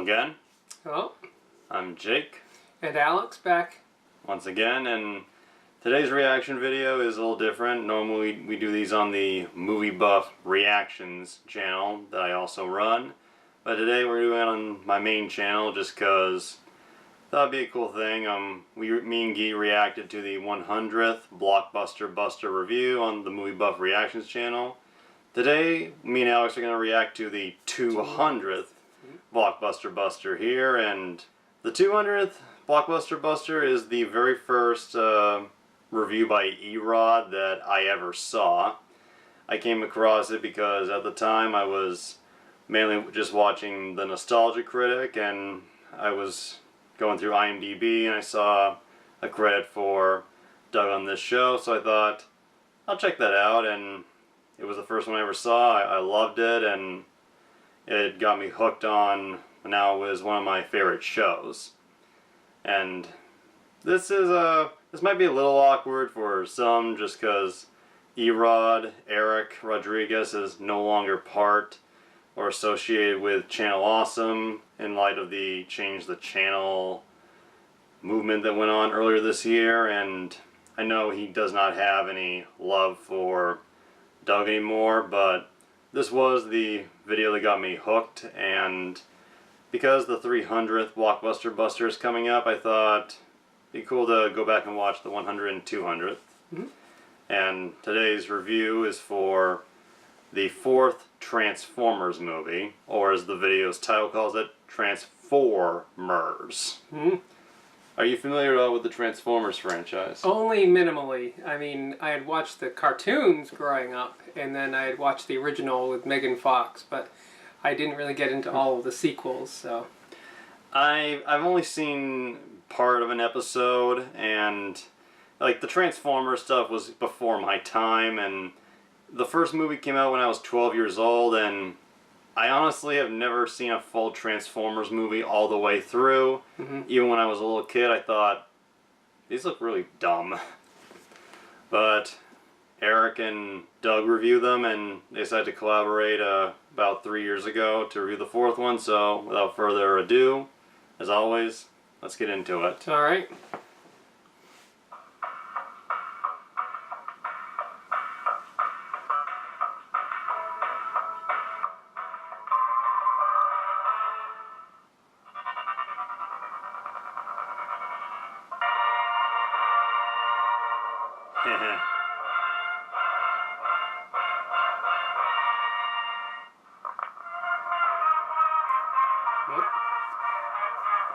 again. Hello. I'm Jake. And Alex back. Once again, and today's reaction video is a little different. Normally we do these on the Movie Buff Reactions channel that I also run. But today we're doing it on my main channel just because I thought it'd be a cool thing. Me and Guy reacted to the 100th Blockbuster Buster review on the Movie Buff Reactions channel. Today, me and Alex are going to react to the 200th Blockbuster Buster here, and the 200th Blockbuster Buster is the very first review by ERod that I ever saw. I came across it because at the time I was mainly just watching the Nostalgia Critic, and I was going through IMDb and I saw a credit for Doug on this show, so I thought I'll check that out, and it was the first one I ever saw. I loved it, and it got me hooked on. Now it was one of my favorite shows. And this might be a little awkward for some just because ERod, Eric Rodriguez, is no longer part or associated with Channel Awesome in light of the Change the Channel movement that went on earlier this year, and I know he does not have any love for Doug anymore, but this was the video that got me hooked, and because the 300th Blockbuster Buster is coming up, I thought it'd be cool to go back and watch the 100th and 200th. And today's review is for the 4th Trans4mers movie, or as the video's title calls it, Trans4mers. Are you familiar at all with the Trans4mers franchise? Only minimally. I mean, I had watched the cartoons growing up, and then I had watched the original with Megan Fox, but I didn't really get into all of the sequels, so. I've only seen part of an episode, and like the Trans4mers stuff was before my time, and the first movie came out when I was 12 years old, and I honestly have never seen a full Trans4mers movie all the way through. Even when I was a little kid, I thought, these look really dumb. But Eric and Doug review them, and they decided to collaborate about 3 years ago to review the 4th one, so without further ado, as always, let's get into it. Alright.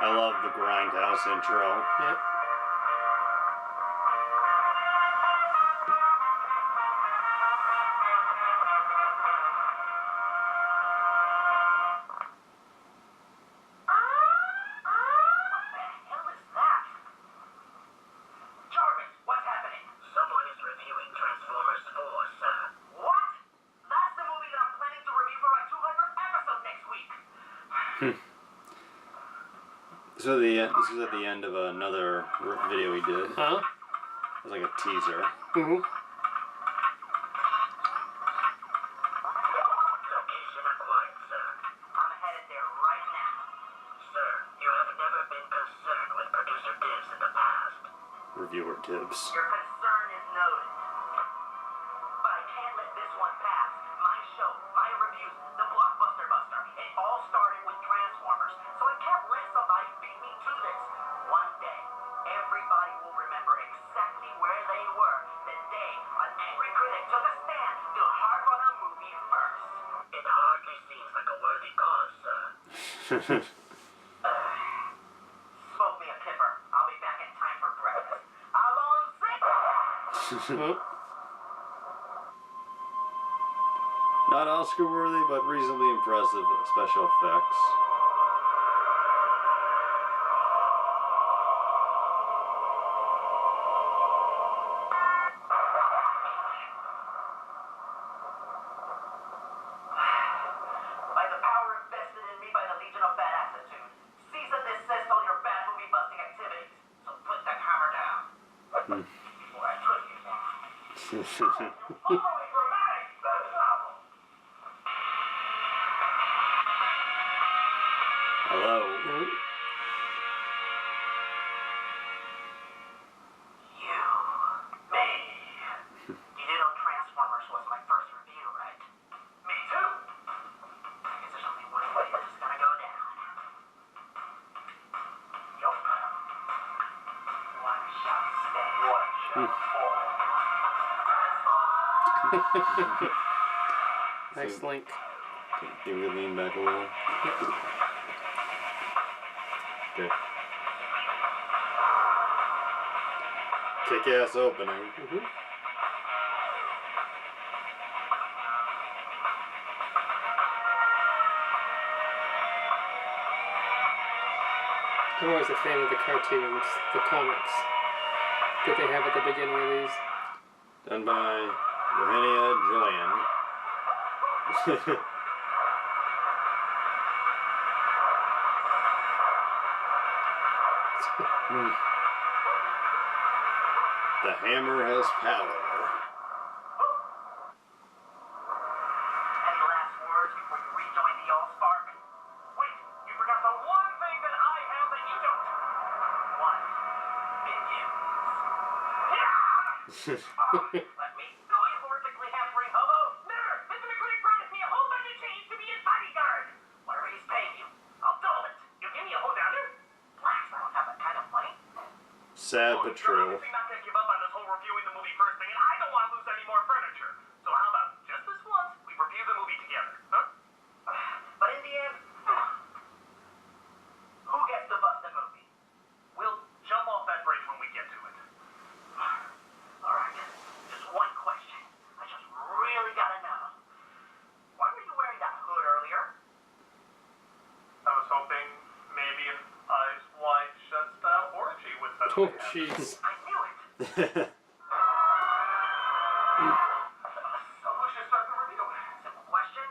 I love the Grindhouse intro. Yep. This was at the end of another video we did. Huh? It was like a teaser. Location acquired, sir. I'm headed there right now. Sir, you have never been concerned with producer Dibs in the past. Reviewer Tibbs. Your concern is noted. But I can't let this one pass. My show, my reviews, the Blockbuster Buster, it all started with Trans4mers. So I can't let somebody beat me to this. One day, everybody will remember exactly where they were the day an angry critic took a stand to harp on a movie first. It hardly seems like a worthy cause, sir. Smoke me a kipper. I'll be back in time for breakfast. Alonso! Not Oscar-worthy, but reasonably impressive special effects. By the power invested in me by the Legion of Bad Attitude, cease and desist all your bad movie busting activities. So put that hammer down. Or I put you down. Overly dramatic, that's novel. Hello. Mm-hmm. You, me. You did know Trans4mers was my first review, right? Me too. I guess there's only one way this is gonna go down. Yup. One shall stay. One shall fall. Nice link. Give me the lean back a little. Okay. Kick-ass opening. Mm-hmm. I'm always a fan of the cartoons, the comics that they have at the beginning of these. Done by Luhtjarv Joyan. The hammer has power. Any last words before you rejoin the All-Spark? Wait, you forgot the one thing that I have that you don't. What? Minions. Yeah! Let me go, you horrifically half-brain hobo! There! Mr. McCready promised me a whole bunch of change to be his bodyguard! Whatever he's paying you, I'll double it. You give me a whole downer? Blast, I don't have that kind of money. Sad but You're true. obviously not gonna give up on this whole reviewing the movie first thing, and I don't want to lose any more furniture. So how about just this once, we review the movie together, huh? But in the end, who gets to bust the movie? We'll jump off that bridge when we get to it. Alright, just one question. I just really gotta know. Why were you wearing that hood earlier? I was hoping maybe an eyes wide shut style orgy would settle Oh, jeez. I knew it. So who should start the review? Simple question,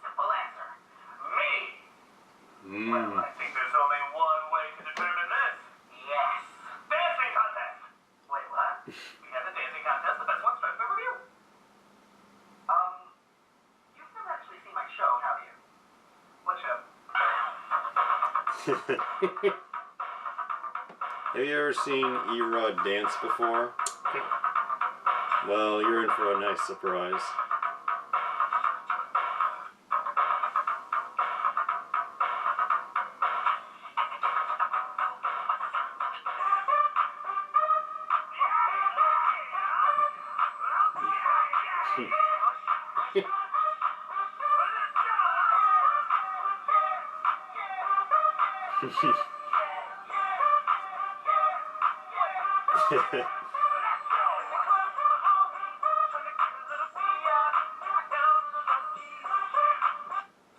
simple answer. Me! Well, I think there's only one way to determine this. Yes. Dancing contest! Wait, what? We have a dancing contest, the best one starts the review. You've never actually seen my show, have you? What show? Have you ever seen ERod dance before? Well, you're in for a nice surprise.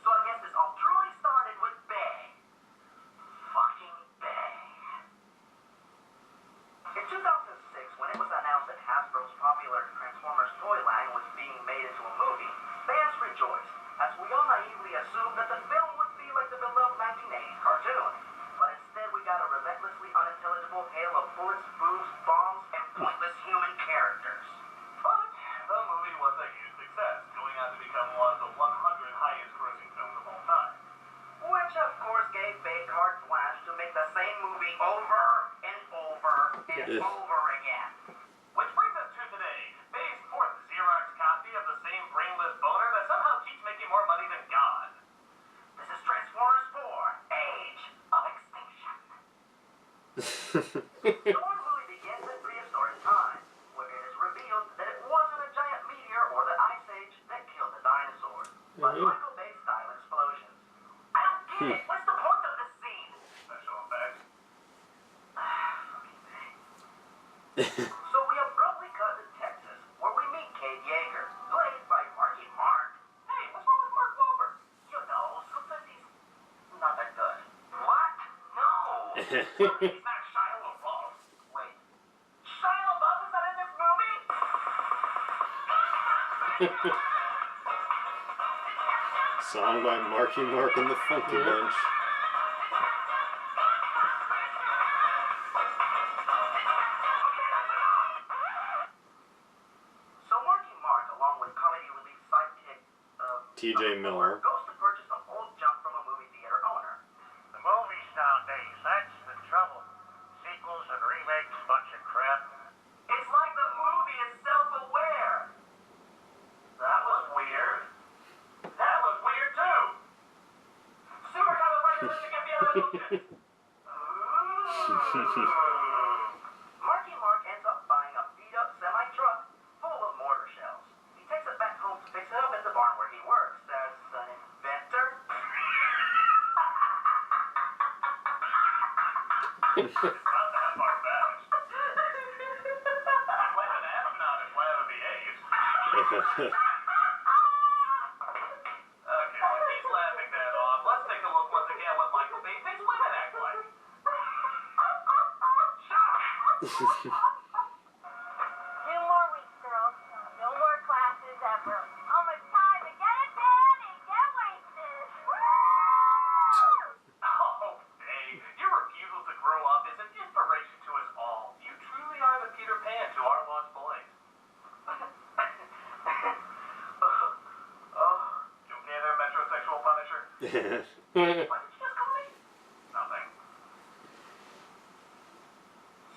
So I guess this all truly started with Bay. Fucking Bay. In 2006, when it was announced that Hasbro's popular Trans4mers toy line was being made into a movie, fans rejoiced, as we all naively assumed that the film would be like the beloved 1980s cartoon. But instead we got a relentlessly unintelligible hail of bullets, boobs, bombs, and pointless human characters. But the movie was a huge success, going on to become one of the 100 highest grossing films of all time. Which of course gave Bay carte blanche to make the same movie over and over and Yeah. over again. Which brings us to today, Bay's fourth Xerox copy of the same brainless boner that somehow keeps making more money than God. This is Trans4mers 4, Age of Extinction. The movie begins in prehistoric times, where it is revealed that it wasn't a giant meteor or the Ice Age that killed the dinosaurs, but Michael Bay-style explosions. I don't get it. What's the point of this scene? Special effects. Fucking Bay. So we abruptly cut to Texas, where we meet Kate Yeager, played by Marky Mark. Hey, what's wrong with Mark Wahlberg? You know, sometimes he's not that good. What? No. He's not Shia LaBeouf. Wait. Shia LaBeouf is not in this movie? Song by Marky Mark and the Funky Bunch. So Marky Mark, along with comedy relief sidekick TJ Miller. goes to purchase an old junk from a movie theater owner. The movie get me out of those shits. Marky Mark ends up buying a beat-up semi-truck full of mortar shells. He takes it back home to fix it up at the barn where he works as an inventor. It's not that far-fetched. I'm like an astronaut if I ever behaves. Okay, well, he's laughing that off. Let's take a look once again what Michael Bay thinks women act like. Shut up! 2 more weeks, girls. No more classes ever. Almost time to get it down and get wasted. Oh, Bay, your refusal to grow up is an inspiration to us all. You truly are the Peter Pan to our lost boys. Oh, you okay there, metrosexual Punisher? What did you just call me? Nothing.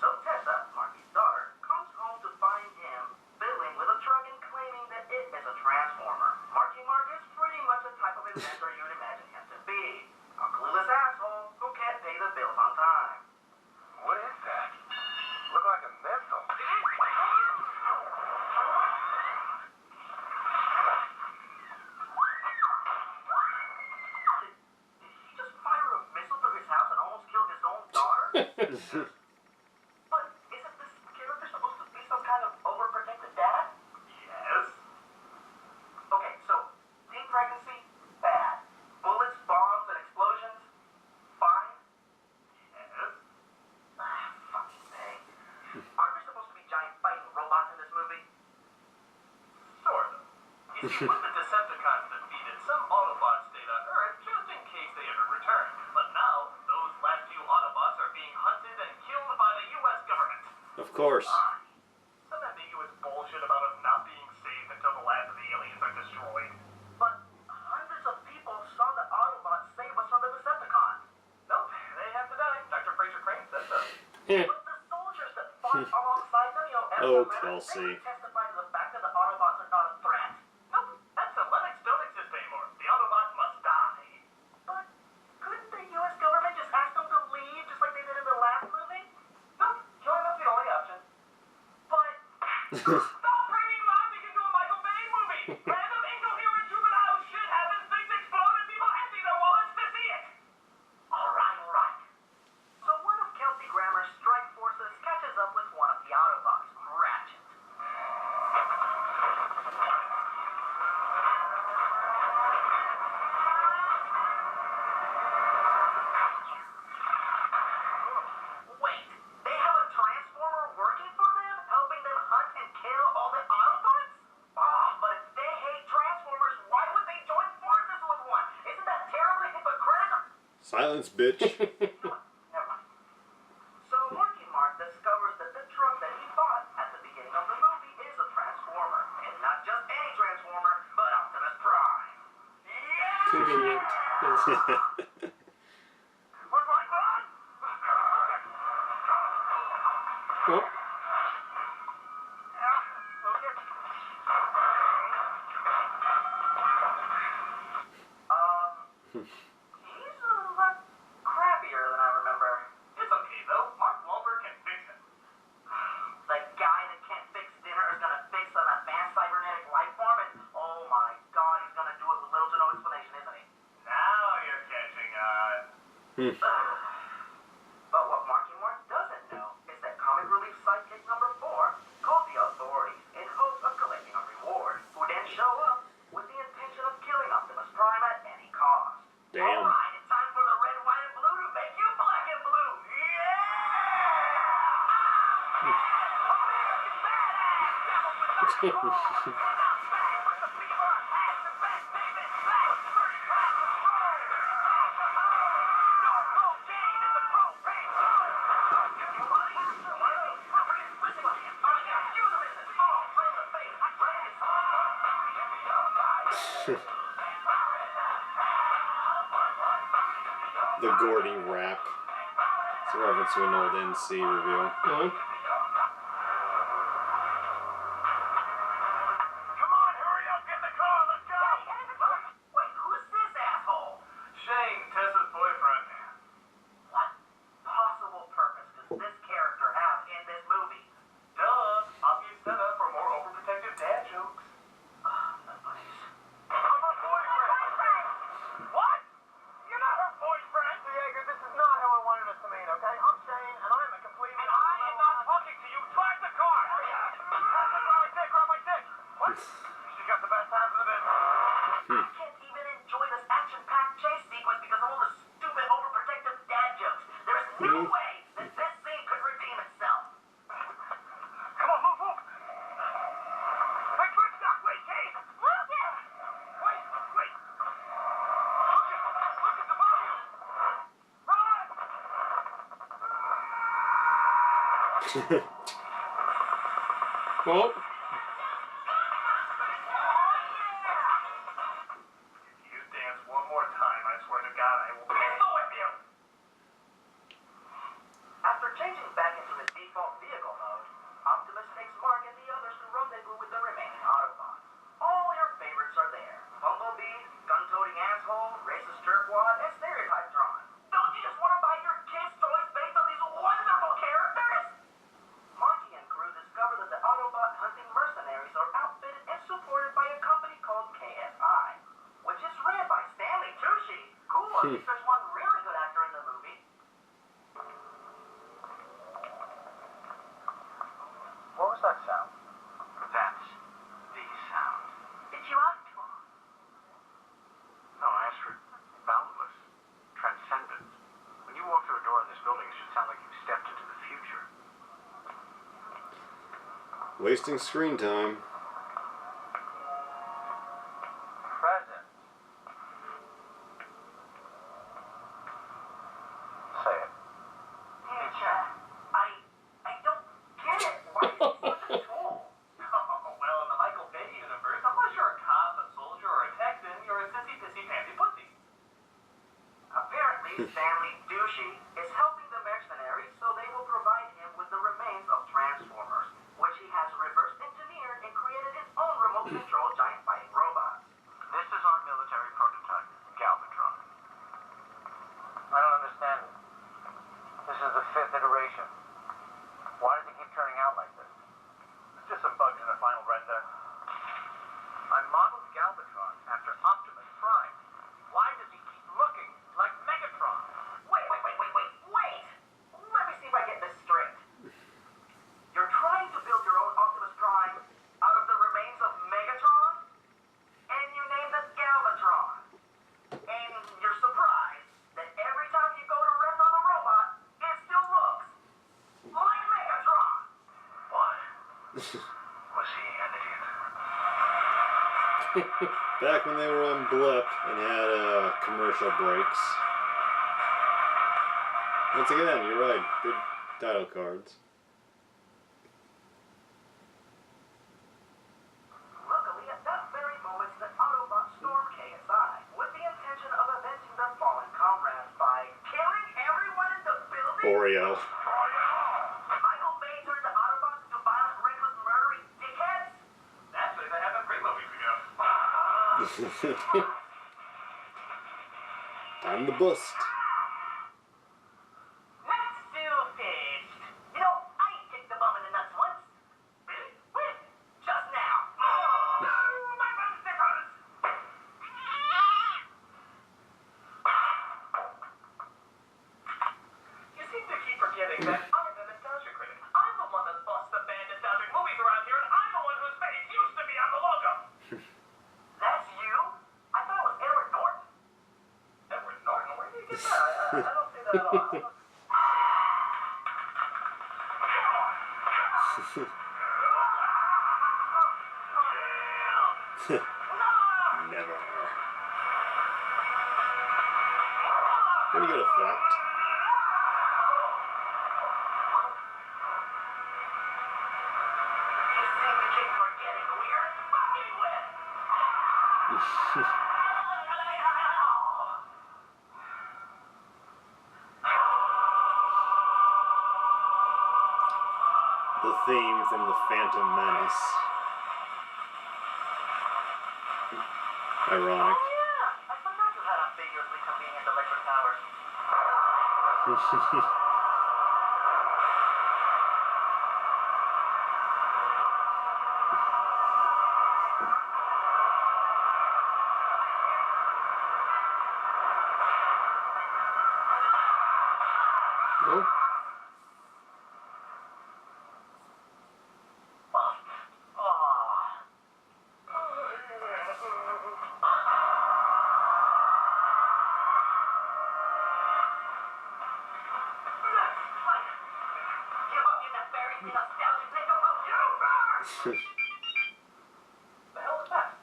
So Tessa, Marky's daughter, comes home to find him fiddling with a truck and claiming that it is a transformer. Marky Mark is pretty much the type of inventor you'd imagine him to be. A clueless asshole who can't pay the bills on time. What is that? Look like a missile. Did he just fire a missile through his house and almost killed his own daughter? But isn't this character supposed to be some kind of overprotective dad? Yes. Okay, so teen pregnancy, bad. Bullets, bombs, and explosions, fine. Yes. Fucking thing. Aren't there supposed to be giant fighting robots in this movie? Sort of. You see, when the Decepticons defeated, some Autobots stayed on Earth just in case they ever returned. But now, those last few Autobots are being hunted and killed by the U.S. government. Of course. Some ambiguous bullshit about us not being safe until the last of the aliens are destroyed. But hundreds of people saw the Autobots save us from the Decepticons. Nope, they have to die. Dr. Fraser Crane said so. But the soldiers that fought alongside them, Oh, they Kelsey. testify to the fact that the Autobots are not a threat. Nope, that Lennox don't exist anymore. The Autobots must die. But couldn't the U.S. government just ask them to leave just like they did in the last movie? Nope, killing them's the only option. But stop bringing logic into a Michael Bay movie! Random incoherent juvenile shit happens, things explode, and people empty their wallets to see it! Alright. So one of Kelsey Grammer's strike forces catches up with one of the Autobots, Ratchet. Wait, they have a transformer working for them, helping them hunt and kill all the Autobots? Oh, but if they hate Transformers, why would they join forces with one? Isn't that terribly hypocritical? Silence, bitch. Never mind. So Marky Mark discovers that the truck that he bought at the beginning of the movie is a Transformer. And not just any Transformer, but Optimus Prime. Yeah! We're going wrong! Oh, He's a lot crappier than I remember. It's okay though. Mark Wahlberg can fix it. The guy that can't fix dinner is gonna fix an advanced cybernetic life form, and oh my god, he's gonna do it with little to no explanation, isn't he? Now you're catching on. But what Marky Mark doesn't know is that comic relief sidekick number 4 called the authorities in hopes of collecting a reward, who then show up with the intention of killing Optimus Prime at any cost. Damn. Alright, it's time for the red, white, and blue to make you black and blue. Yeah! American badass! Devil with the claws! We're not back with the fever! Ass to back, baby! Black first class control! No cocaine in the propane zone! If you want to use the money, listen to him. Oh, yeah, excuse the business. Oh, right in the face. I tried this. The Gordy rap. It's a reference to an old NC review. oh. Come on, hurry up, get the car, let's go! Wait, who's this asshole? Shane, Tessa's boyfriend. No way that this thing could redeem itself. Come on, move, move. Wait, wait, stop, wait, Kate. Lucas! Wait, wait. Look at the volume. Run! Oh, If you dance one more time, I swear to God, I will pistol whip you! After changing back into his default vehicle mode, Optimus takes Mark and the others to rendezvous with the remaining Autobots. All your favorites are there. Bumblebee, gun-toting asshole, racist jerkwad, and Stereotypetron. Don't you just want to buy your kids toys based on these wonderful characters? Marky and crew discover that the Autobot hunting mercenaries are outfitted and supported by a company called KSI, which is ran by Stanley Tucci. Cool, at least there's one really good actor in the movie. What was that sound? That's the sound. Did you ask for? No, I asked for boundless, transcendent. When you walk through a door in this building, it should sound like you've stepped into the future. Wasting screen time. Present. Say it. Teacher, I don't get it. Why is he such a tool? Well, in the Michael Bay universe, unless you're a cop, a soldier, or a Texan, you're a sissy, pissy, pansy pussy. Apparently, Stanley Douchey is helping the mercenaries so they will provide him with the remains of Trans4mers, which he has reverse engineered and created his own remote-controlled giant fighting robots. This is our military prototype, Galvatron. I don't understand it. This is the 5th iteration. Why does it keep turning out like this? It's just some bugs in the final render. I modeled Galvatron after Optimus Prime. Why does he keep looking like Megatron? Wait! Let me see if I get this straight. You're trying to build your own Optimus Prime out of the remains of Megatron? And you named it Galvatron. And you're surprised that every time you go to render the robot, it still looks like Megatron. Why? Was he an idiot? Back when they were on Blip and had commercial breaks. Once again, you're right. Good title cards. Luckily, at that very moment, the Autobots stormed KSI with the intention of avenging their fallen comrades by killing everyone in the building. Oreo. Michael Bay turned the Autobots into violent, reckless, murdering dickheads. Actually, that happened 3 movies ago. Time to bust. Not so fast. You know, I kicked the bum in the nuts once. Really? When? Just now. Oh, my bum stickers. You seem to keep forgetting that I'm the Nostalgia Critic. I'm the one that busts the bad nostalgic movies around here, and I'm the one whose face used to be on the logo. That's you? I thought it was Edward Norton. Edward Norton? Where did you get that? I don't see that at all. Never. Pretty good effect. You seem to keep forgetting who you're fucking with. The theme from The Phantom Menace. Ironic. Oh yeah, I forgot you had ambiguously convenient electric powers. oh. The hell is that?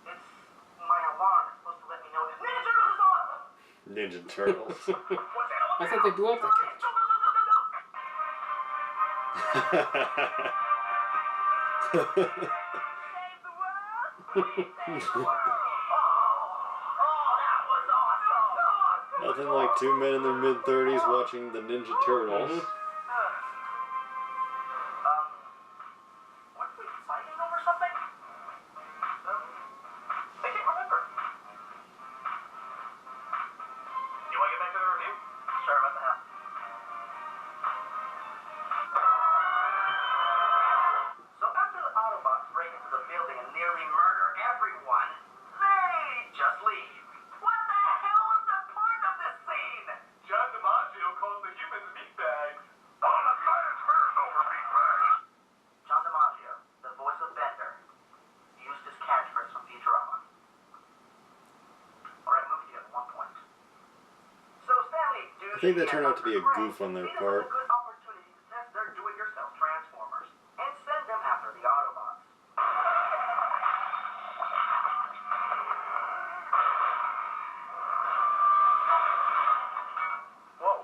It's my alarm. It's supposed to let me know that Ninja Turtles is on! Ninja Turtles. I thought they blew up the couch. Save the world! Save the world! Oh, that was awesome! Nothing like two men in their mid-30s watching the Ninja Turtles. Weren't we fighting over something? I can't remember. You want to get back to the review? Sure, what the hell? So after the Autobots break into the building and nearly murder everyone, they just leave. What the hell was the point of this scene? John DiMaggio calls the humans meatbags. All the science fair's over, meatbags. John DiMaggio, the voice of Bender, used his catchphrase from Futurama. Alright, movie together, 1 point. So Stanley, I think that turned out to be a goof on their part. A good opportunity to test their do-it-yourself Transformers and send them after the Autobots. Whoa.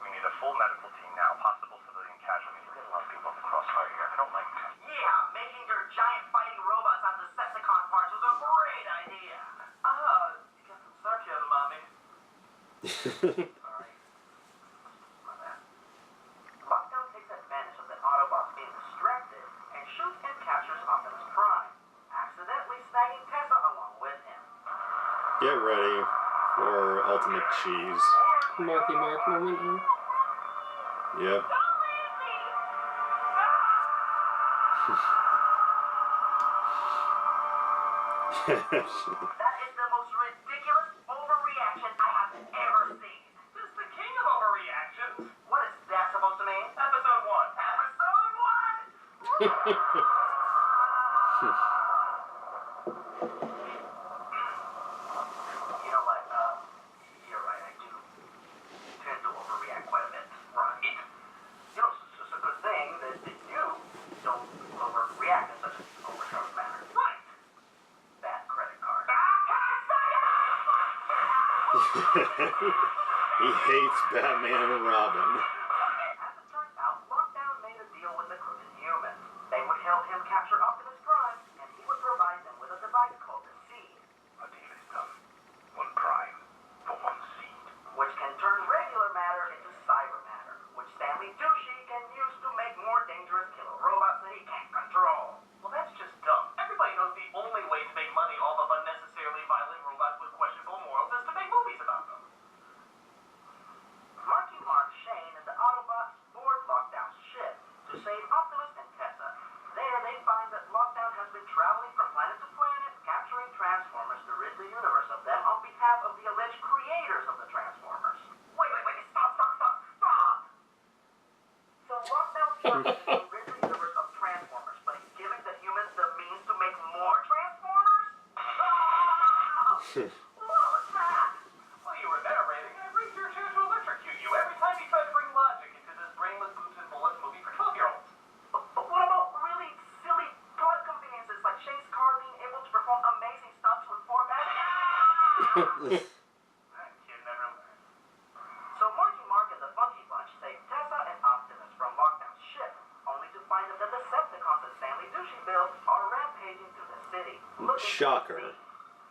We need a full medical team now. Possible civilian casualties. We're getting a lot of people at the crossfire here. I don't like that. Yeah, making your giant fighting robots out of Decepticon parts was a great idea. You got some sarcasm, mommy. Alright. My bad. Lockdown takes advantage of the Autobots being distracted and shoots and captures Optimus Prime, accidentally snagging Tessa along with him. Get ready for ultimate cheese. Marky Mark moment. Huh? Yep. Don't leave me! That is the most ridiculous overreaction I have ever seen. This is the king of overreactions. What is that supposed to mean? Episode 1. Episode 1? You know what? You're right. I do tend to overreact quite a bit. Right? You know, it's just a good thing that you don't overreact in such an overcharged manner. Right. Bad credit card. He hates Batman and Robin. As it turns out, Lockdown made a deal with the crooked humans. They would help him capture Optimus Prime, and he would provide them with a device called the Seed. A deal is done. 1 prime for 1 seed. Which can turn regular matter into cyber matter, which Stanley Douchey can use to make more dangerous killer robots that he can't control. Well, that's just dumb. Everybody knows the only way to make money off of unnecessarily violent robots with questionable morals is to make movies about them. Marky Mark, Shane, and the Autobots board Lockdown's ship to save Optimus and Tessa. There they find that Lockdown has been traveling from planet to planet, capturing Transformers to rid the universe of them on behalf of the alleged creators of the Transformers. Wait, stop! So Lockdown's job is to rid the universe of Transformers, but he's giving the humans the means to make more Transformers? What was that? Well, you were narrating, and I raised your chair to electrocute you every time you tried to bring logic into this brainless boobs and bullets movie for 12-year-olds. But what about really silly plot conveniences like Shane's car being able to perform amazing stunts with 4 packs? That kid never learns. So Marky Mark and the Funky Bunch save Tessa and Optimus from Lockdown's ship, only to find that the Decepticons that Stanley Douchey built are rampaging through the city. looking for Shocker. the Seed.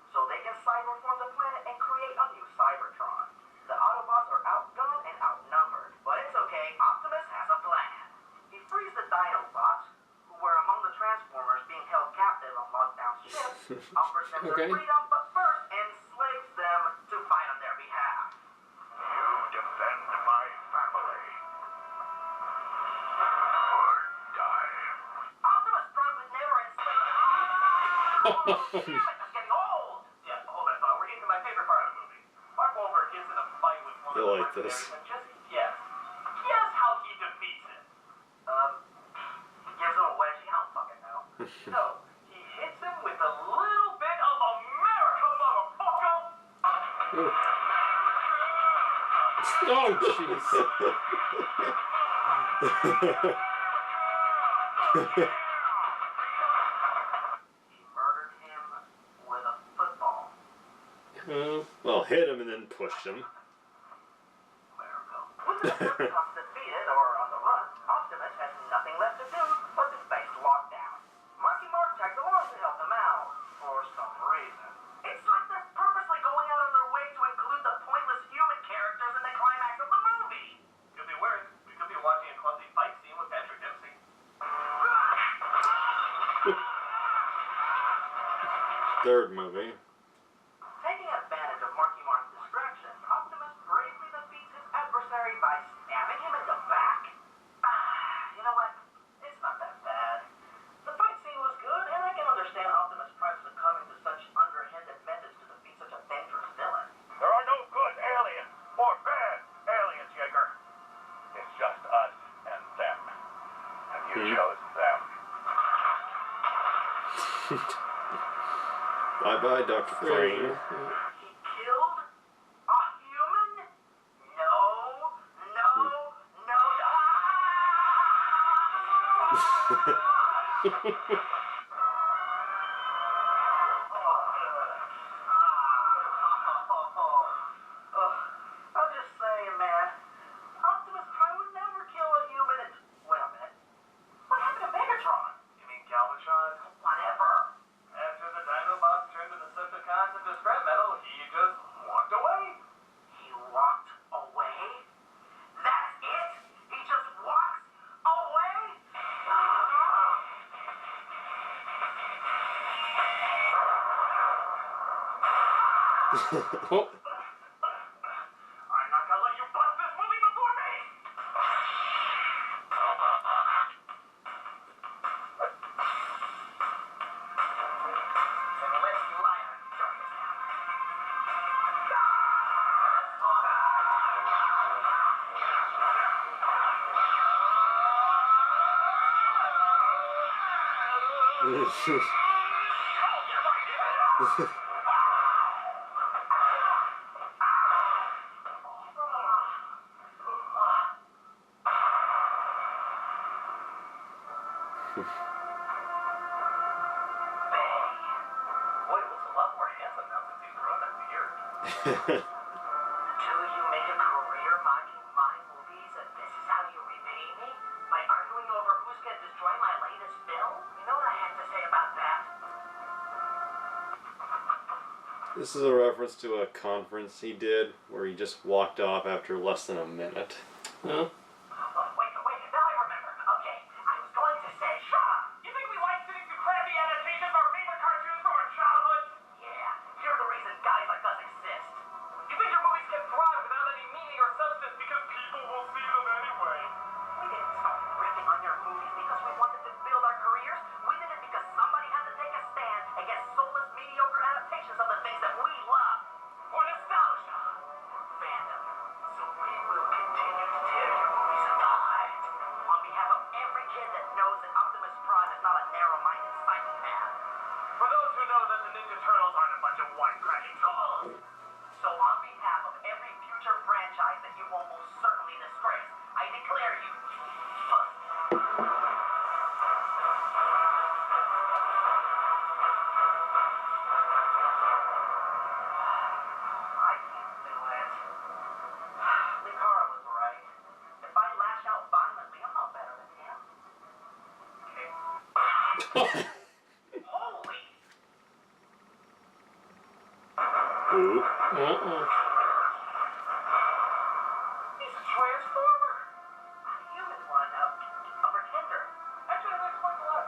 So they can cyberform the planet and create a new Cybertron. The Autobots are outgunned and outnumbered, but it's okay, Optimus has a plan. He frees the Dinobots, who were among the Transformers being held captive on Lockdown's ship, offers them Okay. their freedom, but first enslaves them to fight on their behalf. You defend my family. Or die. Optimus Prime would never enslave them. Damn it, that's getting old! Yeah, hold on, we're getting to my favorite part of the movie. Mark Wahlberg gets in a fight with one of You'll the like this. mercenaries and just guess. Guess how he defeats him. He gives him a wedgie? I don't fucking know. No, he hits him with a little bit of America, motherfucker! Ooh. Oh, jeez. He murdered him with a football. Well, hit him and then pushed him. With the Decepticons defeated or on the run, Optimus has nothing left to do but to face lockdown. Marky Mark tags along to help them out for some reason. It's like they're purposely going out of their way to include the pointless human characters in the climax of the movie. Could be worse. We could be watching a clumsy fight scene with Patrick Dempsey. Third movie. Taking advantage of Marky Mark's distraction, Optimus bravely defeats his adversary by stabbing him in the back. You know what? It's not that bad. The fight scene was good, and I can understand Optimus Prime succumbing to such underhanded methods to defeat such a dangerous villain. There are no good aliens or bad aliens, Jaeger. It's just us and them. And you chose them. Bye-bye, Dr. Crane. He killed a human? No. I'll just say, man, Optimus Prime would never kill a human. Wait a minute. What happened to Megatron? You mean Galvatron? Whatever. After the Dinobots turned the Decepticons into scrap metal, he just walked away. He walked away? That's it? He just walks away? Oh. I'm not gonna let you bust this movie before me! Then let's light our darkness Ooh. Boy, he looks a lot more handsome now since he's grown that beard. Do you make a career mocking my movies and this is how you repay me? By arguing over who's gonna destroy my latest film? You know what I have to say about that? This is a reference to a conference he did where he just walked off after less than a minute. Huh? Wait, now I remember. Okay, I was going to say, shut up! You think we like sitting through crappy adaptations of our favorite cartoons from our childhood? Yeah, you're the reason guys like us exist. You think your movies can thrive without any meaning or substance because people will see them anyway? We didn't start ripping on your movies because we wanted to build our careers. We did it because somebody had to take a stand against soulless, mediocre adaptations of the things that we love. For nostalgia. For fandom. So we will continue to tear your movies apart. On behalf of every kid that knows that Optimus Prime is not a narrow-minded psychopath. For those who know that the Ninja Turtles aren't a bunch of wisecracking tools. So on behalf of every future franchise that you will most certainly disgrace, I declare you bust. I can do it. Luhtjarv was right. If I lash out violently, I'm not better than him. Okay. Holy! Ooh. He's a Trans4mer. A human one, a pretender. Actually, that explains a lot.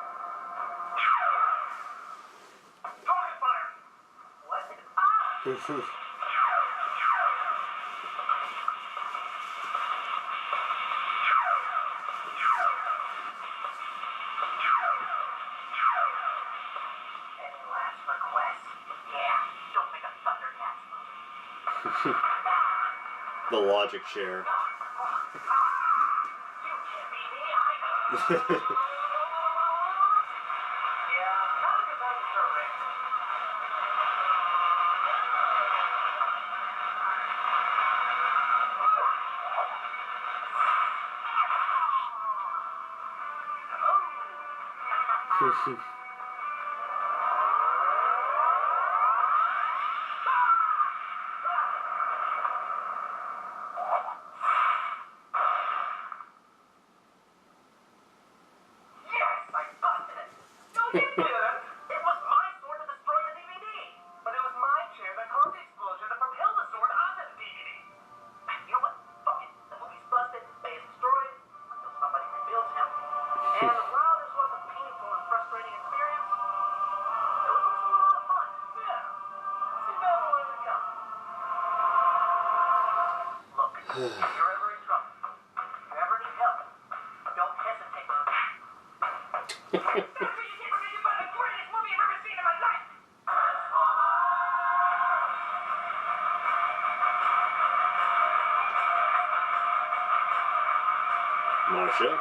Target fire! What? Ah! Any last requests? Yeah, don't make a Thundercats movie. The logic chair. You can't beat me either. Yeah, not a good time to start racing. I busted it. No, you didn't. It was my sword that destroyed the DVD. But it was my chair that caused the explosion that propelled the sword onto the DVD. You know what? Fuck it. The movie's busted. Bay is destroyed. Until somebody rebuilds him. And while this was a painful and frustrating experience, it was also a lot of fun. Yeah. See, now where we go. Look, if you're ever in trouble, if you ever need help, don't hesitate. That's what you get for making fun of the greatest movie I've ever seen in my life! Marsha.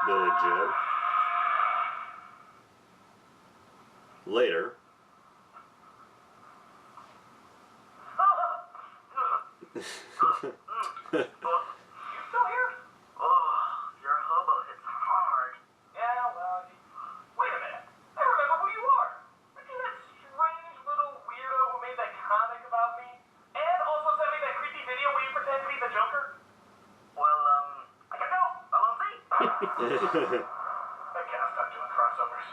Billy Joe. Later. You still here? Oh, your hobo hits hard. Yeah, well, wait a minute. I remember who you are. Aren't you that strange little weirdo who made that comic about me? And also sent me that creepy video where you pretend to be the Joker? Well, I gotta go. I'll see. I can't stop doing crossovers.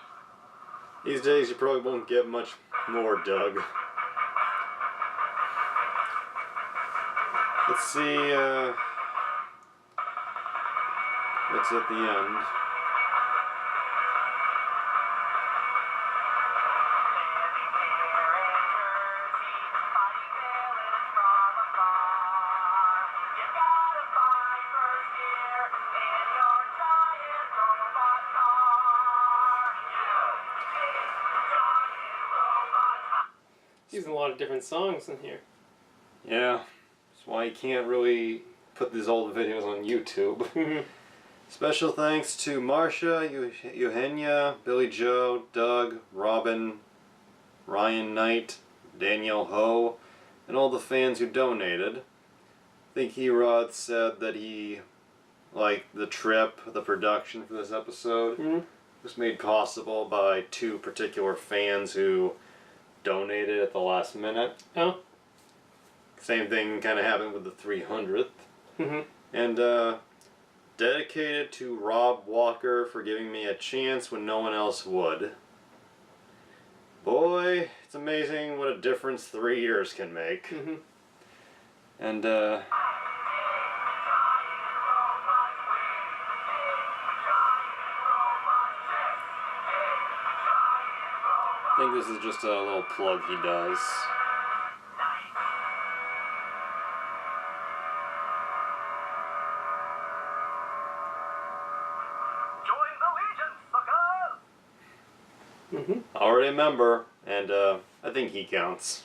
These days you probably won't get much more, Doug. Let's see, what's at the end? Using a lot of different songs in here. Yeah, that's why you can't really put these old videos on YouTube. Special thanks to Marsha, Eugenia, Billy Joe, Doug, Robin, Ryan Knight, Danielle Ho, and all the fans who donated. I think ERod said that he liked the trip, the production for this episode was made possible by 2 particular fans who donated at the last minute. Oh. Same thing kind of happened with the 300th. And dedicated to Rob Walker for giving me a chance when no one else would. Boy, it's amazing what a difference 3 years can make. And I think this is just a little plug he does. Join the Legion, suckers! Already a member, and I think he counts.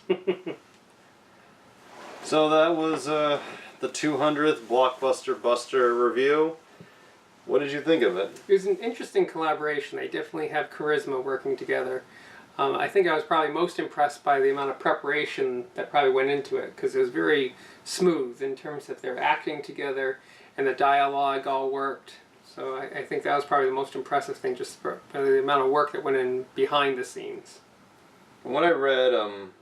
So that was the 200th Blockbuster Buster review. What did you think of it? It was an interesting collaboration. They definitely have charisma working together. I think I was probably most impressed by the amount of preparation that probably went into it, because it was very smooth in terms of their acting together and the dialogue all worked. So I think that was probably the most impressive thing, just for the amount of work that went in behind the scenes. From what I read,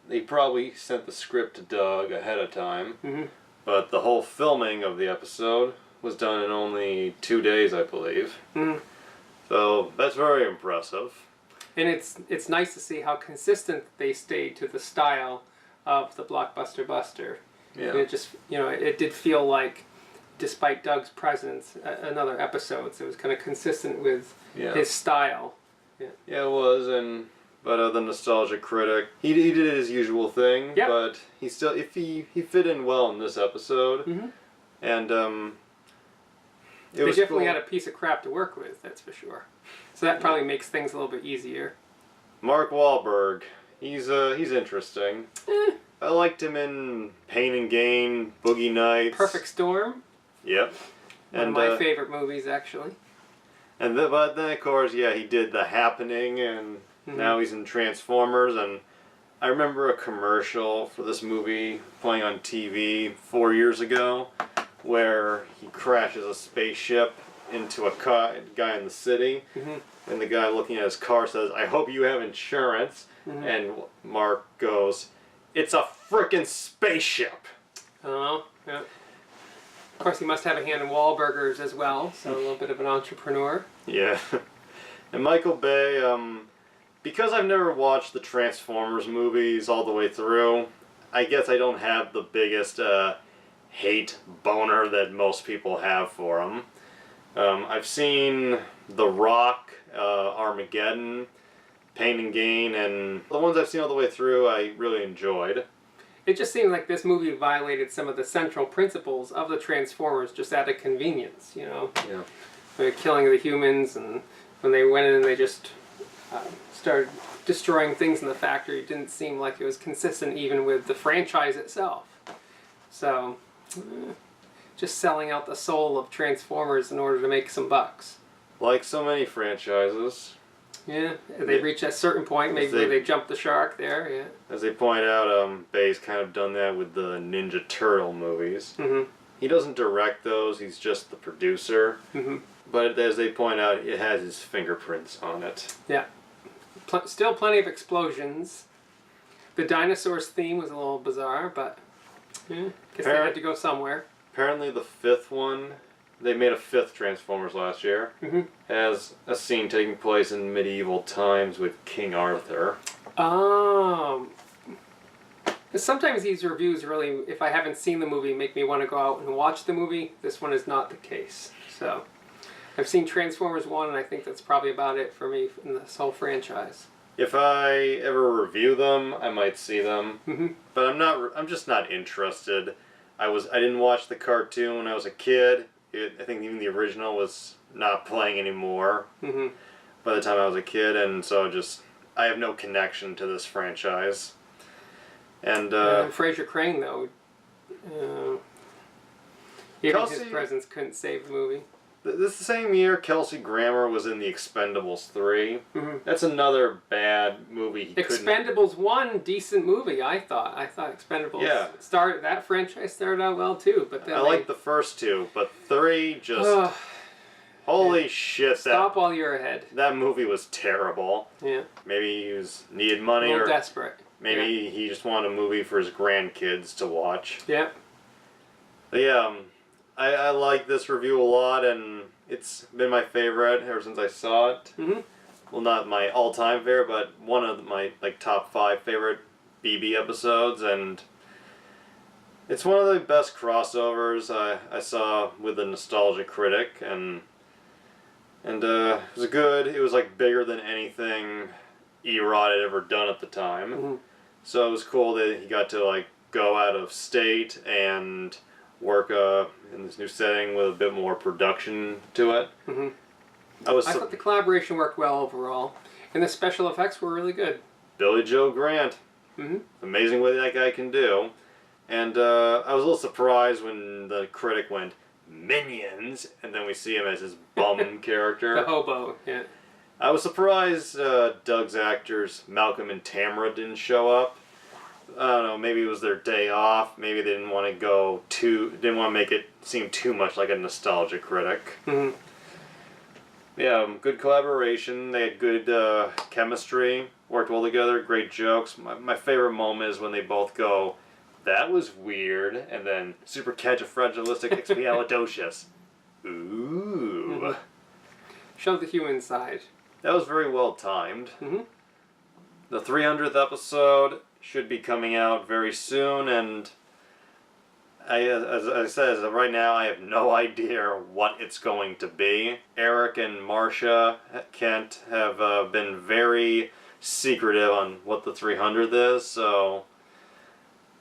they probably sent the script to Doug ahead of time, but the whole filming of the episode was done in only 2 days, I believe. So that's very impressive. And it's nice to see how consistent they stayed to the style of the Blockbuster Buster. Yeah. And it just, it did feel like, despite Doug's presence, another episode. So it was kind of consistent with his style. Yeah, it was, but the Nostalgia Critic, he did his usual thing, but he still, he fit in well in this episode, and they definitely had a piece of crap to work with, that's for sure. So that probably makes things a little bit easier. Mark Wahlberg, he's interesting. I liked him in Pain and Gain, Boogie Nights. Perfect Storm. Yep. One of my favorite movies, actually. But then, of course, he did The Happening, and now he's in Trans4mers, and I remember a commercial for this movie playing on TV 4 years ago, where he crashes a spaceship into a guy in the city, and the guy looking at his car says, "I hope you have insurance," and Mark goes, "It's a frickin' spaceship." Oh, yeah. Of course, he must have a hand in Wahlburgers as well, so a little bit of an entrepreneur. Yeah. And Michael Bay, because I've never watched the Trans4mers movies all the way through, I guess I don't have the biggest hate boner that most people have for him. I've seen The Rock, Armageddon, Pain and Gain, and the ones I've seen all the way through I really enjoyed. It just seemed like this movie violated some of the central principles of the Transformers just out of convenience, you know? Yeah. The killing of the humans, and when they went in and they just started destroying things in the factory, it didn't seem like it was consistent even with the franchise itself. So, just selling out the soul of Transformers in order to make some bucks. Like so many franchises. Yeah, they reach a certain point, maybe they jump the shark there, yeah. As they point out, Bay's kind of done that with the Ninja Turtle movies. He doesn't direct those, he's just the producer. But as they point out, it has his fingerprints on it. Yeah. Still plenty of explosions. The dinosaurs theme was a little bizarre, but yeah, guess they had to go somewhere. Apparently the fifth one, they made a fifth Transformers last year, has a scene taking place in medieval times with King Arthur. Sometimes these reviews really, if I haven't seen the movie, make me want to go out and watch the movie. This one is not the case. So, I've seen Transformers 1, and I think that's probably about it for me in this whole franchise. If I ever review them, I might see them. But I'm just not interested. I didn't watch the cartoon when I was a kid. I think even the original was not playing anymore by the time I was a kid, and so I have no connection to this franchise. And Fraser Crane, though, even his presence couldn't save the movie. This same year, Kelsey Grammer was in The Expendables 3. That's another bad movie. Expendables 1, decent movie, I thought. I thought Expendables that franchise started out well too, but then I like the first two, but 3 just holy shit! Stop while you're ahead. That movie was terrible. Yeah. Maybe he needed money, a little or desperate. Maybe he just wanted a movie for his grandkids to watch. Yeah. But yeah. I like this review a lot, and it's been my favorite ever since I saw it. Well, not my all-time favorite, but one of my top 5 favorite BB episodes, and it's one of the best crossovers I saw with the Nostalgia Critic, and it was good. It was bigger than anything ERod had ever done at the time, so it was cool that he got to go out of state and work in this new setting with a bit more production to it. I thought the collaboration worked well overall, and the special effects were really good. Billy Joe Grant. Amazing what that guy can do. And I was a little surprised when the critic went, "Minions," and then we see him as his bum character. The hobo, yeah. I was surprised Doug's actors, Malcolm and Tamara, didn't show up. I don't know, maybe it was their day off. Maybe they didn't want to make it seem too much like a Nostalgia Critic. Yeah, good collaboration. They had good chemistry, worked well together, great jokes. My favorite moment is when they both go, "That was weird," and then supercalifragilisticexpialidocious. Ooh. Show the human side. That was very well timed. The 300th episode should be coming out very soon, and as I said, as of right now, I have no idea what it's going to be. Eric and Marcia Kent have been very secretive on what the 300th is, so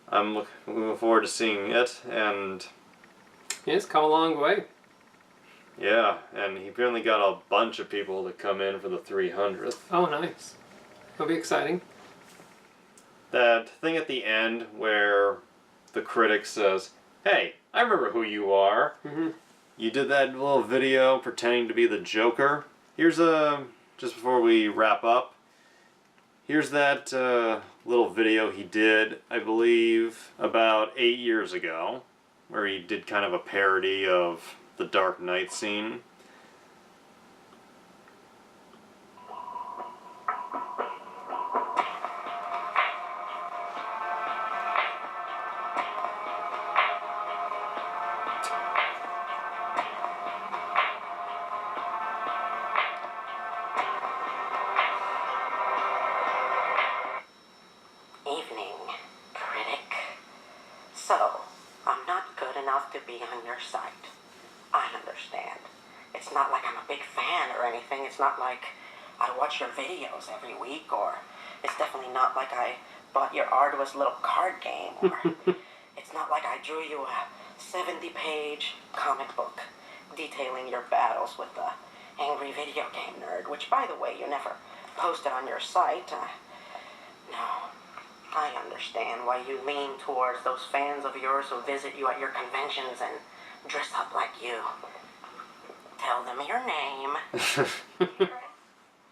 I'm looking forward to seeing it, and yeah, it's come a long way. Yeah, and he apparently got a bunch of people to come in for the 300th. Oh, nice. That'll be exciting. That thing at the end where the critic says, "Hey, I remember who you are. You did that little video pretending to be the Joker. Here's just before we wrap up, here's that little video he did, I believe, about 8 years ago. where he did kind of a parody of the Dark Knight scene. Evening, critic. So, I'm not good enough to be on your site. I understand. It's not like I'm a big fan or anything. It's not like I watch your videos every week, or it's definitely not like I bought your arduous little card game, or it's not like I drew you a 70-page comic book detailing your battles with the angry video game nerd, which, by the way, you never posted on your site. No. I understand why you lean towards those fans of yours who visit you at your conventions and dress up like you. Tell them your name.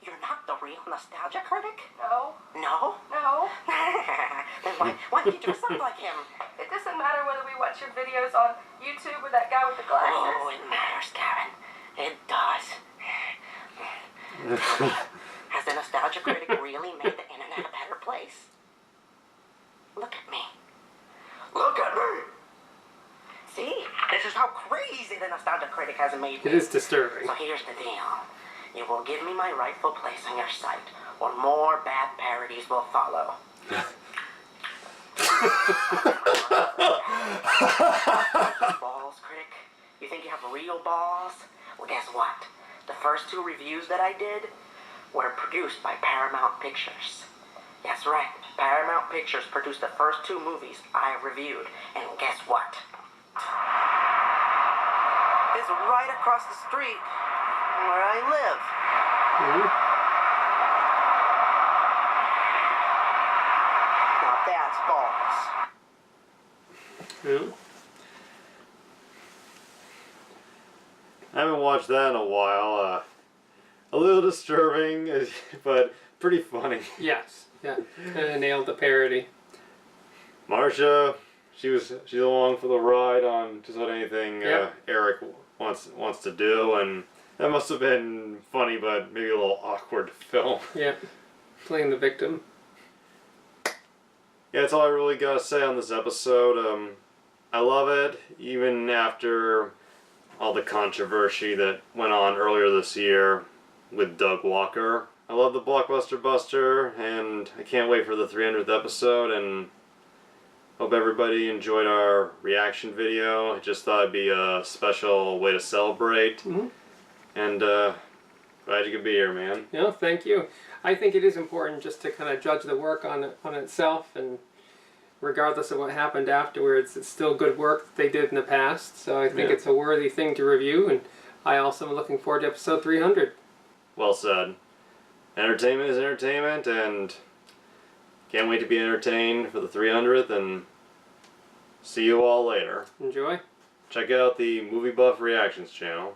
You're not the real Nostalgia Critic? No. No? No. Then why do you dress up like him? It doesn't matter whether we watch your videos on YouTube with that guy with the glasses. Oh, it matters, Karen. It does. Has the Nostalgia Critic really made the internet a better place? Look at me. Look at me! See? This is how crazy the Nostalgia Critic has made me. It is disturbing. So here's the deal. You will give me my rightful place on your site, or more bad parodies will follow. Balls, critic? You think you have real balls? Well, guess what? The first 2 reviews that I did were produced by Paramount Pictures. That's right. Paramount Pictures produced the first 2 movies I reviewed. And guess what? It's right across the street from where I live. Mhm. Now that's balls. Yeah. I haven't watched that in a while. A little disturbing, but pretty funny. Yes. Yeah. Kind of nailed the parody. Marcia, she's along for the ride on just about anything Yep. Eric wants to do, and that must have been funny, but maybe a little awkward to film. Yeah. Playing the victim. Yeah, that's all I really gotta say on this episode. I love it, even after all the controversy that went on earlier this year with Doug Walker. I love the Blockbuster Buster, and I can't wait for the 300th episode, and hope everybody enjoyed our reaction video. I just thought it'd be a special way to celebrate, Mhm. and glad you could be here, man. No, thank you. I think it is important just to kind of judge the work on itself, and regardless of what happened afterwards, it's still good work that they did in the past. So I think Yeah. it's a worthy thing to review, and I also am looking forward to episode 300. Well said. Entertainment is entertainment, and can't wait to be entertained for the 300th, and see you all later. Enjoy. Check out the Movie Buff Reactions channel.